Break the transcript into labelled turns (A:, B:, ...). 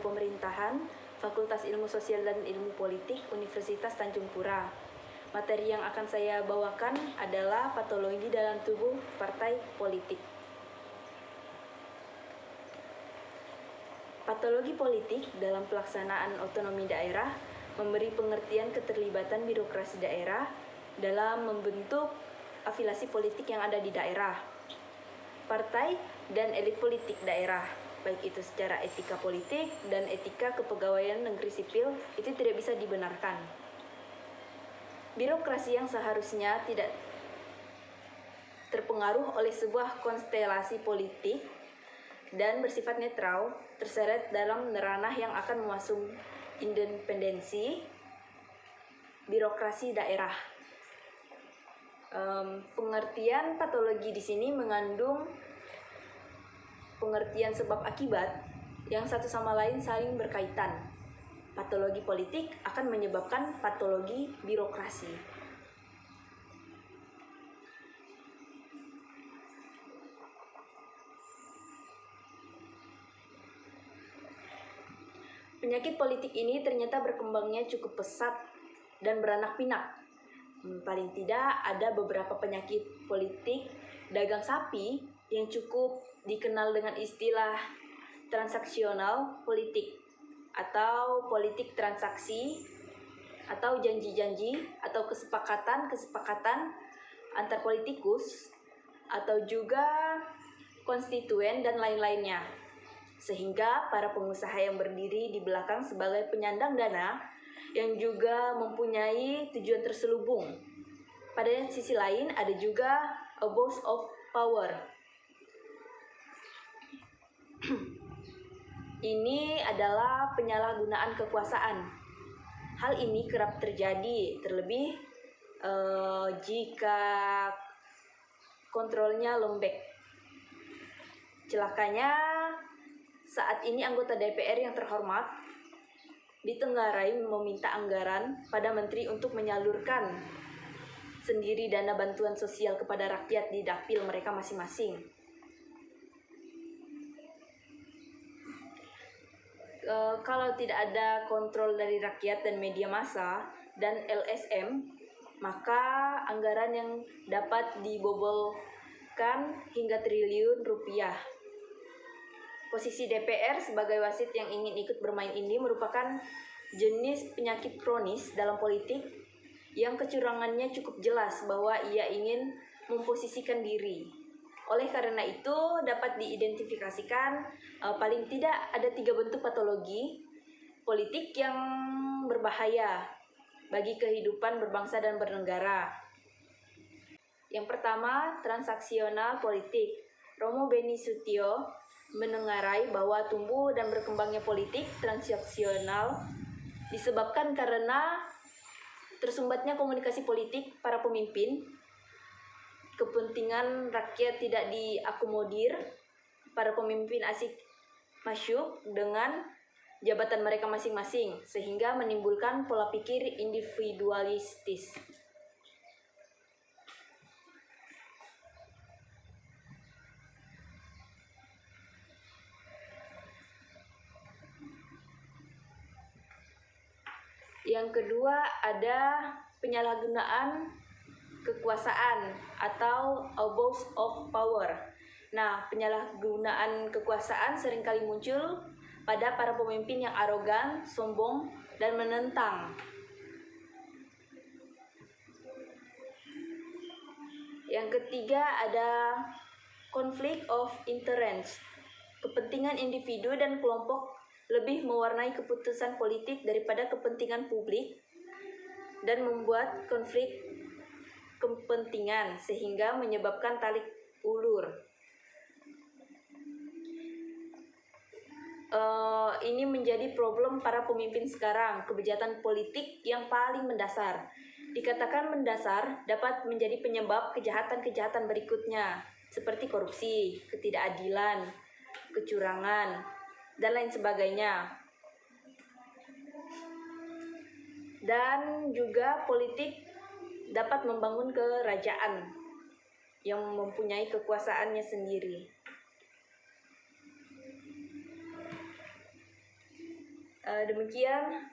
A: Pemerintahan, Fakultas Ilmu Sosial dan Ilmu Politik, Universitas Tanjung Pura. Materi yang akan saya bawakan adalah patologi dalam tubuh partai politik. Patologi politik dalam pelaksanaan otonomi daerah memberi pengertian keterlibatan birokrasi daerah dalam membentuk afiliasi politik yang ada di daerah, partai, dan elit politik daerah, baik itu secara etika politik dan etika kepegawaian negeri sipil, itu tidak bisa dibenarkan. Birokrasi yang seharusnya tidak terpengaruh oleh sebuah konstelasi politik dan bersifat netral, terseret dalam ranah yang akan memasung independensi birokrasi daerah. Pengertian patologi di sini mengandung pengertian sebab akibat yang satu sama lain saling berkaitan. Patologi politik akan menyebabkan patologi birokrasi. Penyakit politik ini ternyata berkembangnya cukup pesat dan beranak pinak. Paling tidak ada beberapa penyakit politik dagang sapi yang cukup dikenal dengan istilah transaksional politik atau politik transaksi atau janji-janji atau kesepakatan antar politikus atau juga konstituen dan lain-lainnya. Sehingga para pengusaha yang berdiri di belakang sebagai penyandang dana yang juga mempunyai tujuan terselubung. Pada sisi lain ada juga abuse of power. Ini adalah penyalahgunaan kekuasaan. Hal ini kerap terjadi, terlebih jika kontrolnya lembek. Celakanya, saat ini anggota DPR yang terhormat ditenggarai meminta anggaran pada menteri untuk menyalurkan sendiri dana bantuan sosial kepada rakyat di dapil mereka masing-masing. Kalau tidak ada kontrol dari rakyat dan media massa dan LSM, maka anggaran yang dapat dibobolkan hingga triliun rupiah. Posisi DPR sebagai wasit yang ingin ikut bermain ini merupakan jenis penyakit kronis dalam politik yang kecurangannya cukup jelas bahwa ia ingin memposisikan diri. Oleh karena itu dapat diidentifikasikan paling tidak ada 3 bentuk patologi politik yang berbahaya bagi kehidupan berbangsa dan bernegara. Yang pertama, transaksional politik. Romo Beni Sutio menengarai bahwa tumbuh dan berkembangnya politik transaksional disebabkan karena tersumbatnya komunikasi politik para pemimpin, kepentingan rakyat tidak diakomodir, para pemimpin asik masuk dengan jabatan mereka masing-masing, sehingga menimbulkan pola pikir individualistis. Yang kedua ada penyalahgunaan kekuasaan atau abuse of power. Nah, penyalahgunaan kekuasaan seringkali muncul pada para pemimpin yang arogan, sombong, dan menentang. Yang ketiga ada conflict of interest. Kepentingan individu dan kelompok lebih mewarnai keputusan politik daripada kepentingan publik dan membuat konflik kepentingan sehingga menyebabkan tarik ulur. Ini menjadi problem para pemimpin sekarang, kebejatan politik yang paling mendasar. Dikatakan mendasar dapat menjadi penyebab kejahatan-kejahatan berikutnya seperti korupsi, ketidakadilan, kecurangan, dan lain sebagainya. Dan juga politik dapat membangun kerajaan yang mempunyai kekuasaannya sendiri. Demikian